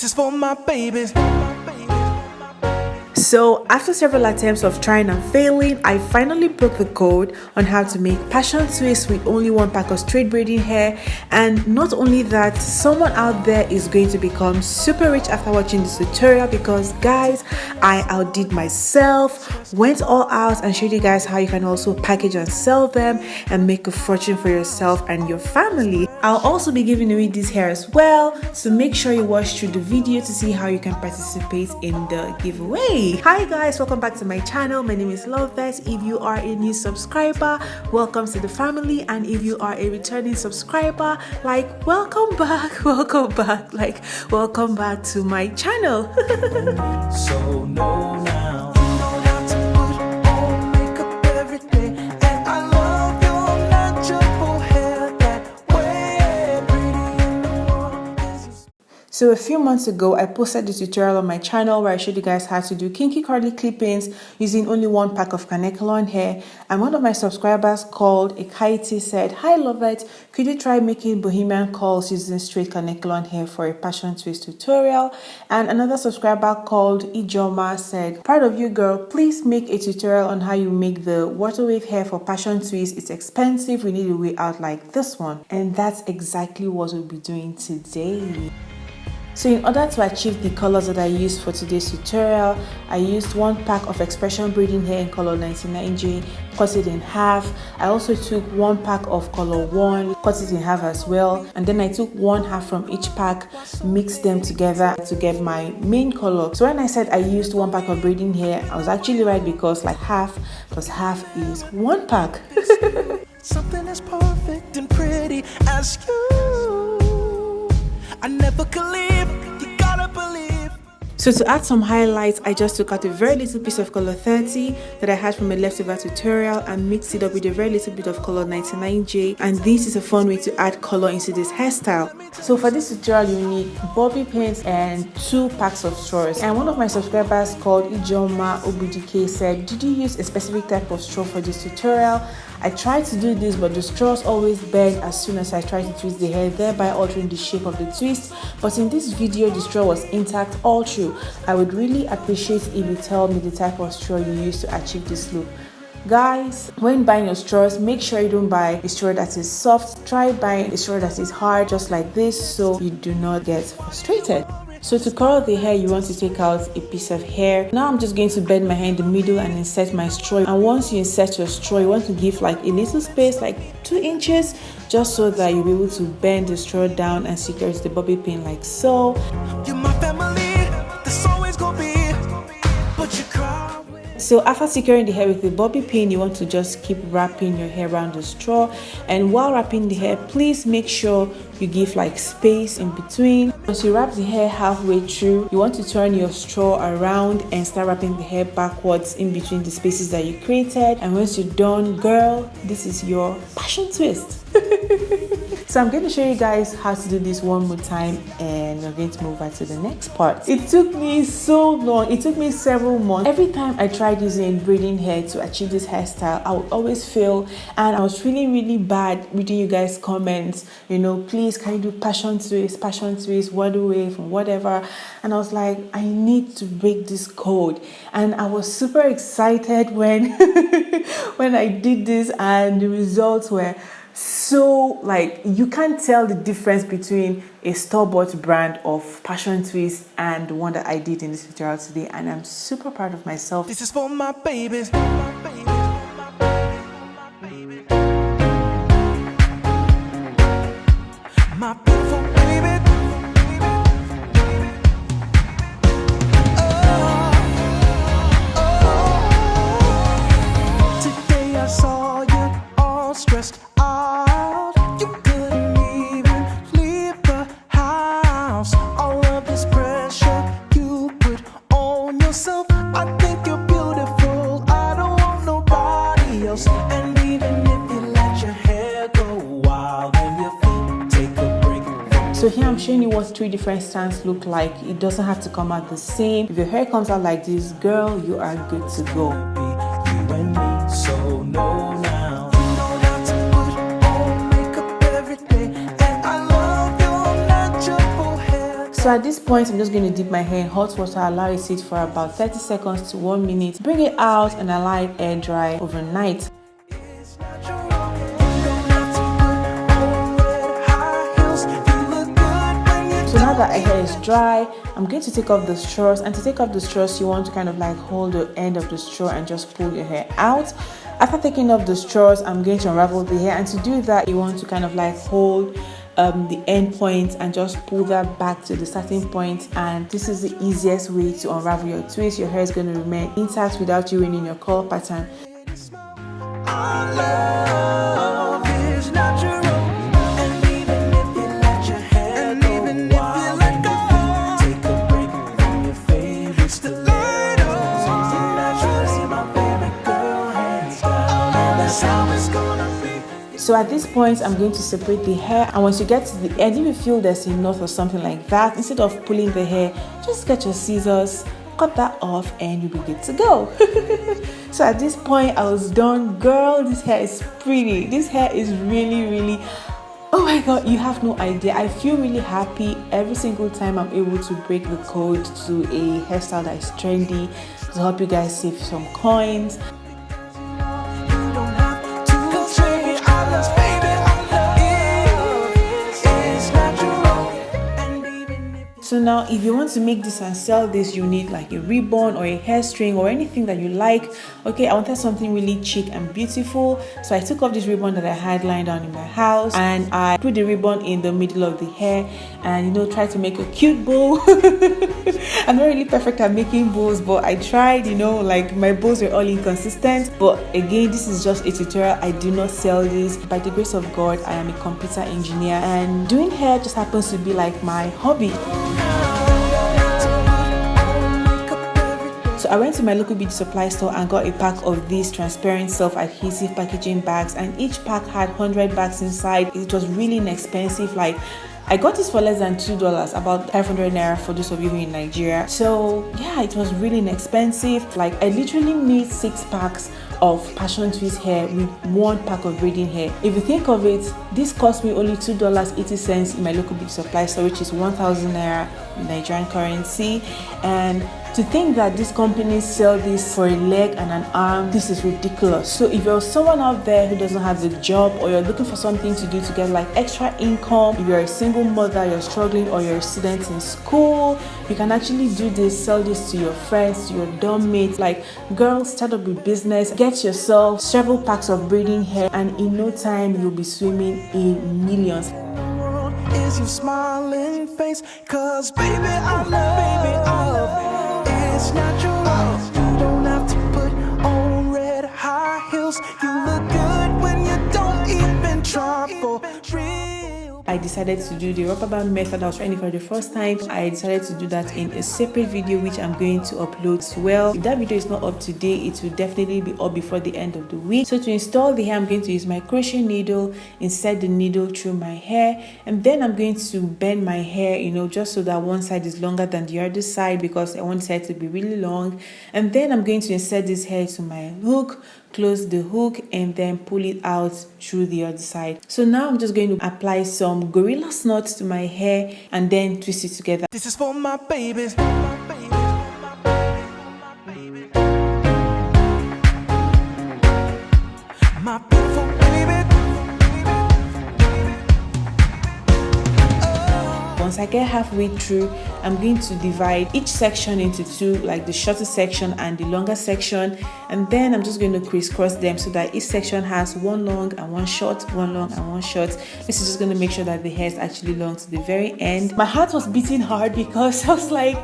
This is for my babies. So after several attempts of trying and failing, I finally broke the code on how to make passion twists with only one pack of straight braiding hair. And not only that, someone out there is going to become super rich after watching this tutorial, because guys, I outdid myself, went all out and showed you guys how you can also package and sell them and make a fortune for yourself and your family. I'll also be giving away this hair as well, so make sure you watch through the video to see how you can participate in the giveaway. Hi guys, welcome back to my channel. My name is Loveth. If you are a new subscriber, welcome to the family, and if you are a returning subscriber, like welcome back, welcome back to my channel. So no now. So a few months ago, I posted this tutorial on my channel where I showed you guys how to do kinky curly clip-ins using only one pack of Kanekalon hair. And one of my subscribers called Akaiti said, "Hi Loveth, could you try making bohemian curls using straight Kanekalon hair for a passion twist tutorial?" And another subscriber called Ijoma said, "Proud of you girl, please make a tutorial on how you make the water wave hair for passion twist. It's expensive, we need a way out like this one." And that's exactly what we'll be doing today. So in order to achieve the colors that I used for today's tutorial, I used one pack of expression braiding hair in color 99J, cut it in half. I also took one pack of color 1, cut it in half as well, and then I took one half from each pack, mixed them together to get my main color. So when I said I used one pack of braiding hair, I was actually right, because like half plus half is one pack. Something as perfect and pretty as you, I never could leave, you gotta believe. So to add some highlights, I just took out a very little piece of color 30 that I had from a leftover tutorial and mixed it up with a very little bit of color 99J, and this is a fun way to add color into this hairstyle. So for this tutorial, you need bobby pins and 2 packs of straws. And one of my subscribers called Ijoma Obudike said, "Did you use a specific type of straw for this tutorial?" I tried to do this, but the straws always bend as soon as I try to twist the hair, thereby altering the shape of the twist. But in this video, the straw was intact all through. I would really appreciate if you tell me the type of straw you use to achieve this look. Guys, when buying your straws, make sure you don't buy a straw that is soft. Try buying a straw that is hard, just like this, so you do not get frustrated. So to curl the hair, you want to take out a piece of hair. Now I'm just going to bend my hair in the middle and insert my straw. And once you insert your straw, you want to give like a little space, like 2 inches, just so that you'll be able to bend the straw down and secure it to the bobby pin like so. You're my family, there's always gonna be, but you cry. So after securing the hair with the bobby pin, you want to just keep wrapping your hair around the straw. And while wrapping the hair, please make sure you give like space in between. Once you wrap the hair halfway through, you want to turn your straw around and start wrapping the hair backwards in between the spaces that you created. And once you're done, girl, this is your passion twist. So I'm going to show you guys how to do this one more time, and we're going to move on to the next part. It took me so long. It took me several months. Every time I tried using braiding hair to achieve this hairstyle, I would always fail, and I was feeling really bad reading you guys' comments. You know, please can you do passion twist, water wave, and whatever. And I was like, I need to break this code. And I was super excited when when I did this, and the results were so, like, you can't tell the difference between a store-bought brand of passion twist and the one that I did in this tutorial today, and I'm super proud of myself. This is for my babies. My beautiful baby. Today I saw you all stressed out. You couldn't even leave the house. All of this pressure you put on yourself. I think you're beautiful. I don't want nobody else. And even if you let your hair go wild and your feet take a break. So here I'm showing you what 3 different strands look like. It doesn't have to come out the same. If your hair comes out like this, girl, you are good to go. You and me, so no now. So at this point, I'm just going to dip my hair in hot water, allow it sit for about 30 seconds to 1 minute, bring it out and allow it air dry overnight. So now that our hair is dry, I'm going to take off the straws, and to take off the straws, you want to kind of like hold the end of the straw and just pull your hair out. After taking off the straws, I'm going to unravel the hair, and to do that, you want to kind of like hold the end point and just pull that back to the starting point, and this is the easiest way to unravel your twist. Your hair is going to remain intact without you ruining your curl pattern. So at this point, I'm going to separate the hair, and once you get to the end, if you feel there's a knot or something like that, instead of pulling the hair, just get your scissors, cut that off, and you'll be good to go. So at this point, I was done. Girl, this hair is pretty. This hair is really, oh my god, you have no idea. I feel really happy every single time I'm able to break the code to a hairstyle that is trendy to help you guys save some coins. So now, if you want to make this and sell this, you need like a ribbon or a hairstring or anything that you like. Okay, I wanted something really chic and beautiful, so I took off this ribbon that I had lying down in my house, and I put the ribbon in the middle of the hair, and try to make a cute bow. I'm not really perfect at making bows, but I tried. Like my bows were all inconsistent, but again, this is just a tutorial. I do not sell this. By the grace of God, I am a computer engineer, and doing hair just happens to be like my hobby. So I went to my local beauty supply store and got a pack of these transparent self-adhesive packaging bags, and each pack had 100 bags inside. It was really inexpensive. Like, I got this for less than $2, about 500 naira for those of you in Nigeria. So yeah, it was really inexpensive. Like, I literally made 6 packs of passion twist hair with 1 pack of braiding hair. If you think of it, this cost me only $2.80 in my local beauty supply store, which is 1,000 naira in Nigerian currency. And to think that these companies sell this for a leg and an arm, this is ridiculous. So if you're someone out there who doesn't have the job, or you're looking for something to do to get like extra income, if you're a single mother, you're struggling, or you're a student in school, you can actually do this. Sell this to your friends, to your dorm mates. Like, girls, start up a business, get yourself several packs of braiding hair, and in no time you'll be swimming in millions. Is your smiling face, 'cause baby I love, it's natural. You don't have to put on red high heels. You look good when you don't even try for real. I decided to do the rubber band method. I was trying it for the first time. I decided to do that in a separate video, which I'm going to upload as well. If that video is not up to date, it will definitely be up before the end of the week. So to install the hair, I'm going to use my crochet needle, insert the needle through my hair, and then I'm going to bend my hair, just so that one side is longer than the other side, because I want this hair to be really long. And then I'm going to insert this hair to my hook, close the hook, and then pull it out through the other side. So now I'm just going to apply some gorilla knots to my hair and then twist it together. This is for my babies. My beautiful baby. Once I get halfway through, I'm going to divide each section into 2, like the shorter section and the longer section, and then I'm just going to crisscross them so that each section has one long and one short, one long and one short. This is just going to make sure that the hair is actually long to the very end. My heart was beating hard because I was like,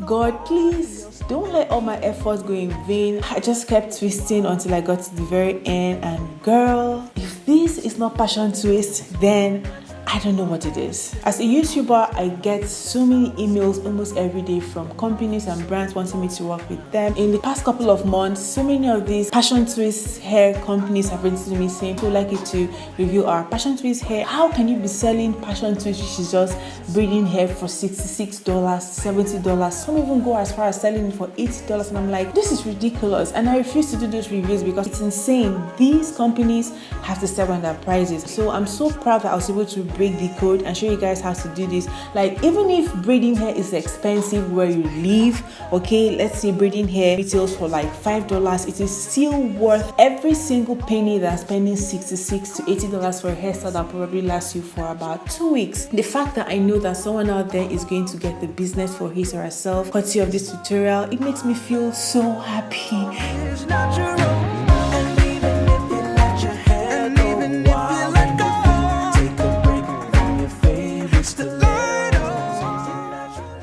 God, please don't let all my efforts go in vain. I just kept twisting until I got to the very end, and girl, if this is not passion twist, then I don't know what it is. As a YouTuber, I get so many emails almost every day from companies and brands wanting me to work with them. In the past couple of months, so many of these passion twist hair companies have written to me saying, "We'd like you to review our passion twist hair. How can you be selling passion twist, which is just braiding hair, for $66, $70? Some even go as far as selling it for $80." And I'm like, this is ridiculous. And I refuse to do those reviews because it's insane. These companies have to step on their prices. So I'm so proud that I was able to break the code and show you guys how to do this. Like, even if braiding hair is expensive where you live, okay, let's say braiding hair retails for like $5, it is still worth every single penny than spending $66 to $80 for a hairstyle that probably lasts you for about 2 weeks. The fact that I know that someone out there is going to get the business for his or herself courtesy of this tutorial, it makes me feel so happy. It's not your own. And even if you let your hair go wild, take a break from your favorite stilettos.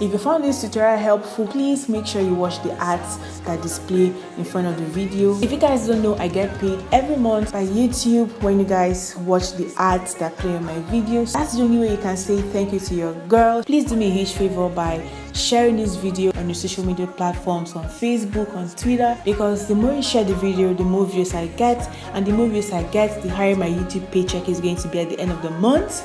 If you found this tutorial helpful, please make sure you watch the ads that display in front of the video. If you guys don't know, I get paid every month by YouTube when you guys watch the ads that play on my videos. That's the only way you can say thank you to your girl. Please do me a huge favor by sharing this video on your social media platforms, on Facebook, on Twitter, because the more you share the video, the more views I get, and the more views I get, the higher my YouTube paycheck is going to be at the end of the month.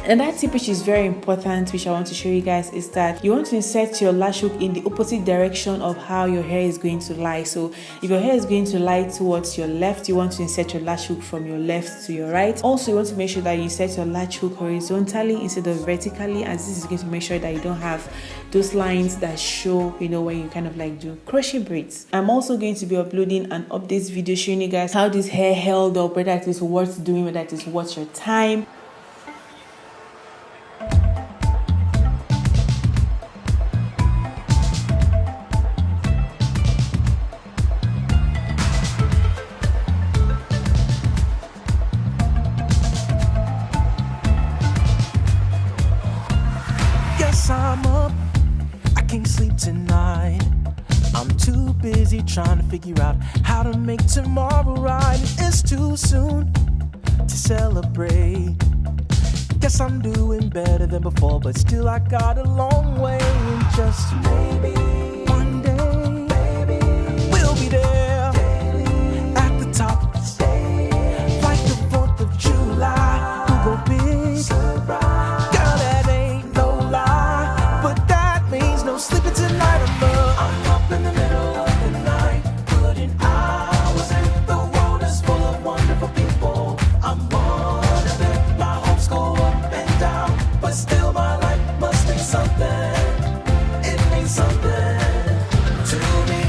Another tip which is very important, which I want to show you guys, is that you want to insert your lash hook in the opposite direction of how your hair is going to lie. So if your hair is going to lie towards your left, you want to insert your lash hook from your left to your right. Also, you want to make sure that you insert your lash hook horizontally instead of vertically, as this is going to make sure that you don't have those lines that show, you know, when you kind of like do crochet braids. I'm also going to be uploading an updates video showing you guys how this hair held up, whether it is worth doing, whether it is worth your time. I'm up, I can't sleep tonight. I'm too busy trying to figure out how to make tomorrow right. It's too soon to celebrate. Guess I'm doing better than before, but still I got a long way. And just maybe one day, baby, we'll be there daily, at the top of the stage, like the 4th of July. We'll go big, surprise. Sleeping tonight, I'm up in the middle of the night, putting hours in. The world is full of wonderful people. I'm one of them. My hopes go up and down, but still my life must mean something. It means something to me.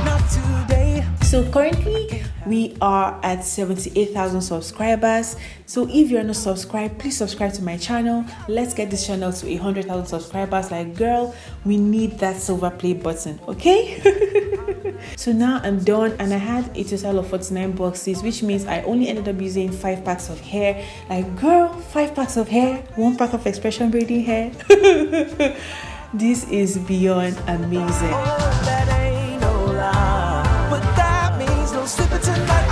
Not today. So currently we are at 78,000 subscribers. So if you're not subscribed, please subscribe to my channel. Let's get this channel to 100,000 subscribers. Like, girl, we need that silver play button, okay? So now I'm done, and I had a total of 49 boxes, which means I only ended up using 5 packs of hair. Like, girl, 5 packs of hair, 1 pack of expression braiding hair. This is beyond amazing. Oh, that ain't no lie, but that means no sleeping tonight.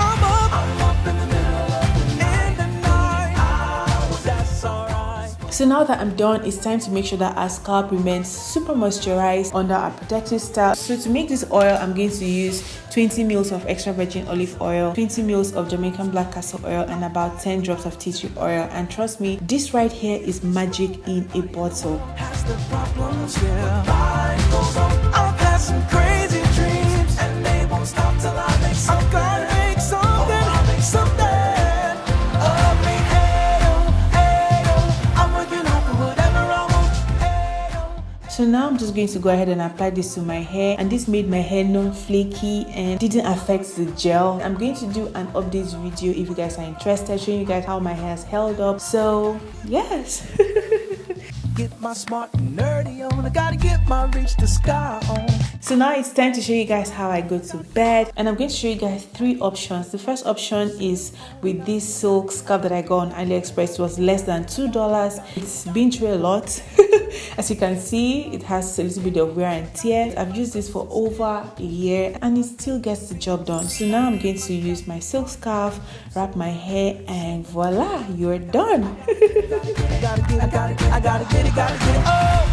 I'm up in the middle of the night. That's alright. So now that I'm done, it's time to make sure that our scalp remains super moisturized under our protective style. So to make this oil, I'm going to use 20 ml of extra virgin olive oil, 20 ml of Jamaican black castor oil, and about 10 drops of tea tree oil. And trust me, this right here is magic in a bottle. Has the problems, yeah. Life goes on. I've had some crazy dreams, and they won't stop till I make something. I'm gonna make something, something of me. I'm working hard for whatever I want. So now I'm just going to go ahead and apply this to my hair, and this made my hair non-flaky and didn't affect the gel. I'm going to do an update video if you guys are interested, showing you guys how my hair has held up. So yes. Get my smart and nerdy on. I gotta get my reach the sky on. So now it's time to show you guys how I go to bed, and I'm going to show you guys 3 options. The first option is with this silk scarf that I got on Aliexpress. It was less than $2. It's been through a lot. As you can see, it has a little bit of wear and tear. I've used this for over a year and it still gets the job done. So now I'm going to use my silk scarf, wrap my hair, and voila, you're done. I gotta get it. Oh,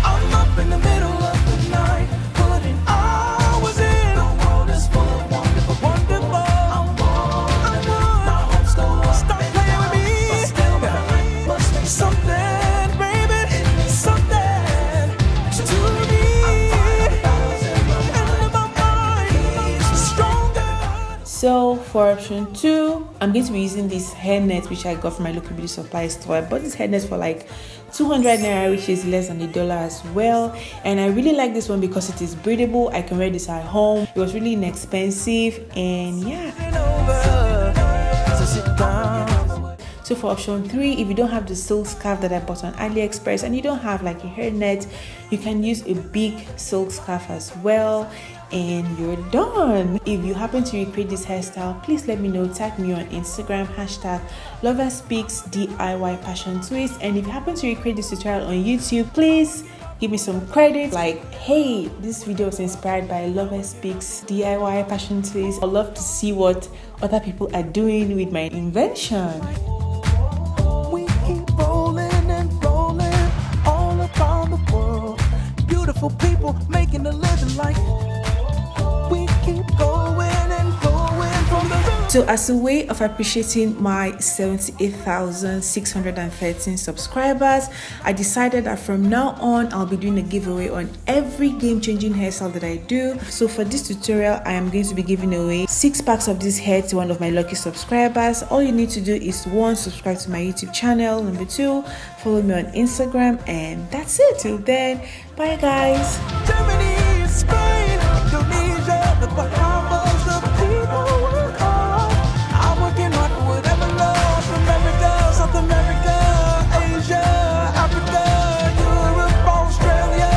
I'm up in the middle of the night, putting hours in. The world is full of wonderful. I'm one. My hopes go up. for option 2, I'm going to be using this hairnet which I got from my local beauty supply store. I bought this hairnet for like 200 naira, which is less than $1 as well, and I really like this one because it is breathable. I can wear this at home. It was really inexpensive, and yeah. So for option 3, if you don't have the silk scarf that I bought on Aliexpress and you don't have like a hairnet, you can use a big silk scarf as well, and you're done. If you happen to recreate this hairstyle, please let me know. Tag me on Instagram, hashtag #LovethSpeaksDIY Passion Twist. And if you happen to recreate this tutorial on YouTube, please give me some credit, like, hey, this video was inspired by Loveth Speaks DIY Passion Twist. I'd love to see what other people are doing with my invention. We keep rolling and rolling all around the world. Beautiful people making a living like we keep going and going from the root. So as a way of appreciating my 78,613 subscribers, I decided that from now on I'll be doing a giveaway on every game-changing hairstyle that I do. So for this tutorial, I am going to be giving away 6 packs of this hair to one of my lucky subscribers. All you need to do is 1, subscribe to my YouTube channel, number 2, follow me on Instagram, and that's it. Till then, bye guys. Germany, Spain, Indonesia, the Bahamas, the people work hard. I'm working hard for whatever love. America, South America, Asia, Africa, Europe, Australia,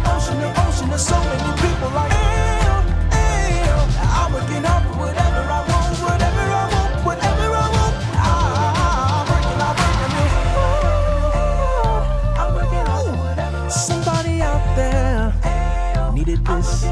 ocean to ocean. There's so many people like I'm working hard for whatever I want, whatever I want, whatever I want. I'm working hard for whatever. Somebody out there needed this.